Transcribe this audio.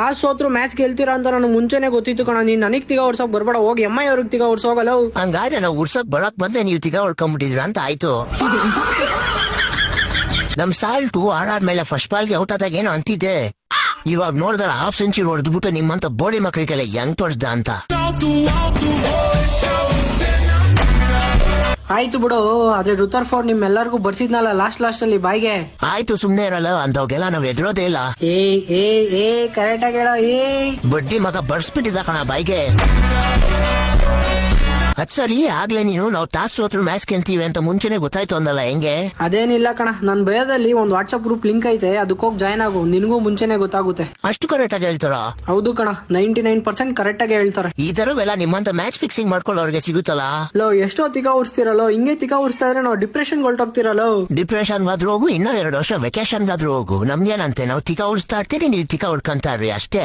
ಆ ಸೋತ್ರು ಮ್ಯಾಚ್ ಗೆಲ್ತೀರಾ ಅಂತ ನನಗೆ ಮುಂಚೆನೆ ಗೊತ್ತಿತ್ತು ಕಣ. ನೀನ್ ನನಗ್ ತಿಗ ಹೊಡ್ಸೋಕ್ ಬರ್ಬೇಡ, ಹೋಗಿ ಎಮ್ಮೈ ಅವ್ರಿಗೆ ತಿಗ ಹೊಡ್ಸೋಗಲ್ಲ. ಹಂಗಾದ್ರೆ ನಾವು ಉರ್ಸಕ್ ಬರಕ್ ಬಂದ್ರೆ ನೀವು ತಿಗ ಹೊಡ್ಕೊಂಡ್ಬಿಟ್ಟಿದ್ರ ಅಂತ ಆಯ್ತು. ನಮ್ ಸಾಲ್ಟು ಆಡಾದ್ಮೇಲೆ ಫಸ್ಟ್ ಬಾಲ್ಗೆ ಔಟ್ ಆದಾಗ ಏನೋ ಅಂತಿದ್ದೆ, ಇವಾಗ ನೋಡಿದ್ರೆ ಹಾಫ್ ಸೆಂಚುರಿ ಹೊಡೆದ್ಬಿಟ್ಟು ನಿಮ್ಮಂತ ಬೋಳಿ ಮಕ್ಕಳಿಗೆಲ್ಲ ಹೆಂಗ್ ತೋರಿಸ್ದ ಅಂತ. ಆಯ್ತು ಬಿಡು, ಆದ್ರೆ ರುತರ್ಫೋರ್ಡ್ ನಿಮ್ಮೆಲ್ಲರಿಗೂ ಬರ್ಸಿದ್ನಲ್ಲ ಲಾಸ್ಟ್ ಅಲ್ಲಿ ಬಾಯ್ಗೆ. ಆಯ್ತು ಸುಮ್ನೆ ಇರಲ್ಲ, ಅಂತವ್ಗೆಲ್ಲ ನಾವ್ ಎದುರೋದೇ ಇಲ್ಲ. ಏ ಕರೆಕ್ಟ್ ಆಗಿ ಹೇಳೋ. ಬಡ್ಡಿ ಮಗ ಬರ್ಸ್ಬಿಟ್ಟಿದ ಕಣ ಬಾಯ್ಗೆ. ಅದ್ ಸರಿ, ಆಗ್ಲೇ ನೀನು ನಾವು ಟಾಸ್ ಸೋತ್ರು ಮ್ಯಾಚ್ ಗೆಲ್ತೀವಿ ಅಂತ ಮುಂಚೆನೆ ಗೊತ್ತಾಯ್ತು ಅಂದಲ್ಲ, ಹೆಂಗೆ? ಅದೇನಿಲ್ಲ ಕಣ, ನನ್ ಭಯದಲ್ಲಿ ಒಂದ್ ವಾಟ್ಸ್ಆಪ್ ಗ್ರೂಪ್ ಲಿಂಕ್ ಐತೆ, ಅದಕ್ಕೆ ಹೋಗಿ ಜಾಯ್ನ್ ಆಗು, ನಿನ್ಗೂ ಮುಂಚೆನೆ ಗೊತ್ತಾಗುತ್ತೆ. ಅಷ್ಟು ಕರೆಕ್ಟ್ ಆಗಿ ಹೇಳ್ತಾರ? ಹೌದು ಕಣ, 99% ಕರೆಕ್ಟ್ ಆಗಿ ಹೇಳ್ತಾರೆ. ಈ ತರವೆಲ್ಲ ನಿಮ್ಮಂತ ಮ್ಯಾಚ್ ಫಿಕ್ಸಿಂಗ್ ಮಾಡ್ಕೊಳ್ಳೋರ್ಗೆ ಸಿಗುತ್ತಲ್ಲ. ಎಷ್ಟೋ ತಿಗ ಉರ್ಸ್ತಿರಲ್ಲೋ, ಹಿಂಗೆ ತಿಗ ಉರ್ಸ್ತಾ ಇದ್ರೆ ನಾವು ಡಿಪ್ರೆಷನ್ ಹೊರಟೋಗ್ತಿರಲ್ಲೋ. ಡಿಪ್ರೆಷನ್ ಆದ್ರೂ ಹೋಗು, ಇನ್ನೂ 2 ವರ್ಷ ವೆಕೇಶನ್ ಆದ್ರೂ ಹೋಗು, ನಮ್ಗೇನಂತೆ, ನಾವು ತಿಗ ಉರ್ಸ್ತಾ ಇರ್ತೀರಿ, ನೀವು ತಿಗ ಉಡ್ಕೊಂತ ಇರ್ರಿ ಅಷ್ಟೇ.